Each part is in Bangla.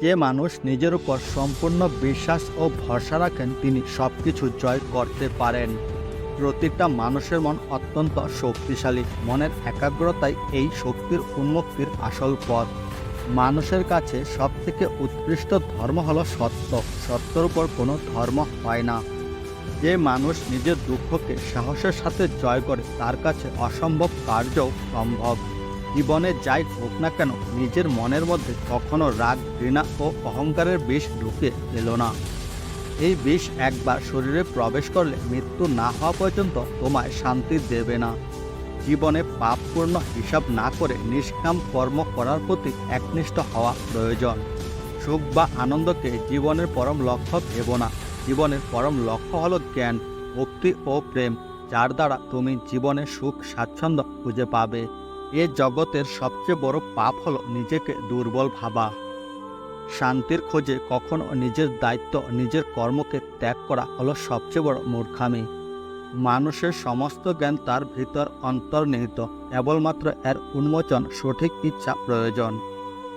যে মানুষ নিজের উপর সম্পূর্ণ বিশ্বাস ও ভরসা রাখেন তিনি সবকিছু জয় করতে পারেন। প্রতিটা মানুষের মন অত্যন্ত শক্তিশালী। মনের একাগ্রতাই এই শক্তির উন্মুক্তির আসল পথ। মানুষের কাছে সবথেকে উৎকৃষ্ট ধর্ম হলো সত্য। সত্যের উপর কোনো ধর্ম হয় না। যে মানুষ নিজের দুঃখকে সাহসের সাথে জয় করে তার কাছে অসম্ভব কার্যও সম্ভব। জীবনে যাই হোক না কেন নিজের মনের মধ্যে কখনো রাগ, ঘৃণা ও অহংকারের বিষ ঢুকে এলো না। এই বিষ একবার শরীরে প্রবেশ করলে মৃত্যু না হওয়া পর্যন্ত তোমায় শান্তি দেবে না। জীবনে পাপপূর্ণ হিসাব না করে নিষ্কাম কর্ম করার প্রতি একনিষ্ঠ হওয়া প্রয়োজন। সুখ বা আনন্দকে জীবনের পরম লক্ষ্য ভেব না। জীবনের পরম লক্ষ্য হলো জ্ঞান, ভক্তি ও প্রেম, যার দ্বারা তুমি জীবনে সুখ স্বাচ্ছন্দ্য খুঁজে পাবে। এ জগতের সবচেয়ে বড় পাপ হলো নিজেকে দুর্বল ভাবা। শান্তির খোঁজে কখনো নিজের দায়িত্ব, নিজের কর্মকে ত্যাগ করা হলো সবচেয়ে বড় মূর্খামি। মানুষের সমস্ত জ্ঞান তার ভিতর অন্তর্নিহিত, কেবলমাত্র এর উন্মোচন সঠিক ইচ্ছা প্রয়োজন।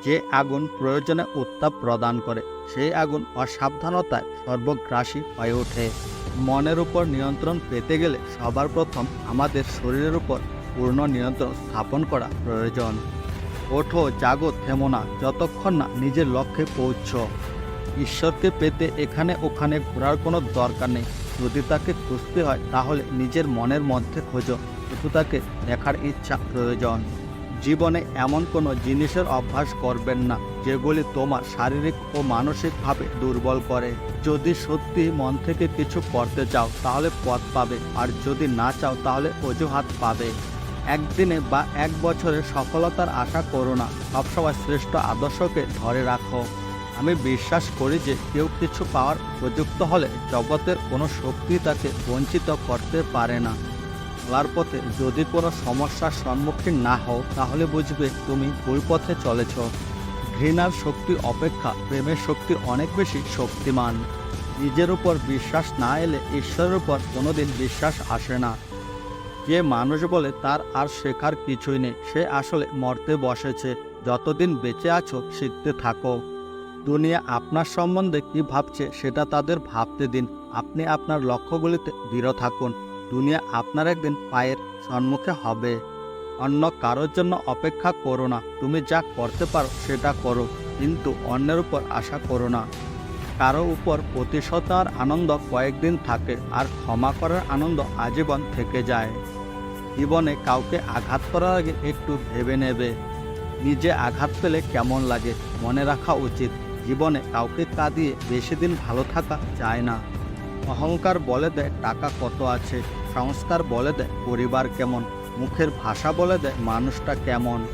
যে আগুন প্রয়োজনে উত্তাপ প্রদান করে, সেই আগুন অসাবধানতায় সর্বগ্রাসী হয়ে ওঠে। মনের উপর নিয়ন্ত্রণ পেতে গেলে সবার প্রথম আমাদের শরীরের উপর পূর্ণ নিয়ন্ত্রণ স্থাপন করা প্রয়োজন। ওঠো, জাগো, থেমো না যতক্ষণ না নিজের লক্ষ্যে পৌঁছ। ঈশ্বরকে পেতে এখানে ওখানে ঘোরার কোনো দরকার নেই। যদি তাকে খুঁজতে হয় তাহলে নিজের মনের মধ্যে খোঁজো। শুধু তাকে দেখার ইচ্ছা প্রয়োজন। জীবনে এমন কোনো জিনিসের অভ্যাস করবেন না যেগুলি তোমার শারীরিক ও মানসিকভাবে দুর্বল করে। যদি সত্যি মন থেকে কিছু করতে চাও তাহলে পথ পাবে, আর যদি না চাও তাহলে অজুহাত পাবে। একদিনে বা এক বছরে সফলতার আশা করো না। সবসময় শ্রেষ্ঠ আদর্শকে ধরে রাখো। আমি বিশ্বাস করি যে কেউ কিছু পাওয়ার উপযুক্ত হলে জগতের কোনো শক্তি তাকে বঞ্চিত করতে পারে না। চলার পথে যদি কোনো সমস্যার সম্মুখীন না হও তাহলে বুঝবে তুমি ভুল পথে চলেছ। ঘৃণার শক্তি অপেক্ষা প্রেমের শক্তি অনেক বেশি শক্তিমান। নিজের উপর বিশ্বাস না এলে ঈশ্বরের উপর কোনোদিন বিশ্বাস আসে না। যে মানুষ বলে তার আর শেখার কিছুই নেই, সে আসলে মরতে বসেছে। যতদিন বেঁচে আছো শিখতে থাকো। দুনিয়া আপনার সম্বন্ধে কি ভাবছে সেটা তাদের ভাবতে দিন। আপনি আপনার লক্ষ্যগুলিতে দৃঢ় থাকুন। দুনিয়া আপনার একদিন পায়ের সম্মুখে হবে। অন্য কারোর জন্য অপেক্ষা করো না। তুমি যা করতে পারো সেটা করো, কিন্তু অন্যের উপর আশা করো না। কারো উপর প্রতিশোধ নেওয়ার আনন্দ কয়েকদিন থাকে, আর ক্ষমা করার আনন্দ আজীবন থেকে যায়। জীবনে কাউকে আঘাত করার আগে একটু ভেবে নেবে নিজে আঘাত পেলে কেমন লাগে। মনে রাখা উচিত, জীবনে কাউকে কাঁদিয়ে বেশি দিন ভালো থাকা যায় না। অহংকার বলে দেয় টাকা কত আছে, সংস্কার বলে দেয় পরিবার কেমন, মুখের ভাষা বলে দেয় মানুষটা কেমন,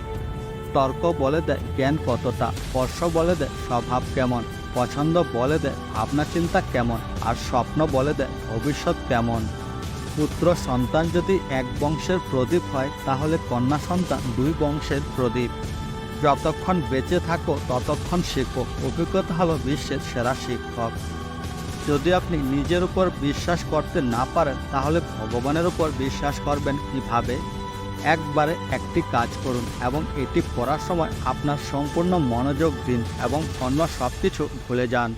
তর্ক বলে দেয় জ্ঞান কতটা, স্পর্শ বলে দেয় স্বভাব কেমন, পছন্দ বলে দেয় ভাবনা চিন্তা কেমন, আর স্বপ্ন বলে দেয় ভবিষ্যৎ কেমন। পুত্র সন্তান যদি এক বংশের প্রদীপ হয় তাহলে কন্যা সন্তান দুই বংশের প্রদীপ। যতক্ষণ বেঁচে থাকো ততক্ষণ শেখো। অভিজ্ঞতা হলো বিশ্বের সেরা শিক্ষক। যদি আপনি নিজের উপর বিশ্বাস করতে না পারেন তাহলে ভগবানের উপর বিশ্বাস করবেন কিভাবে? একবারে একটি কাজ করুন এবং এটি করার সময় আপনার সম্পূর্ণ মনোযোগ দিন এবং অন্য সব কিছু ভুলে যান।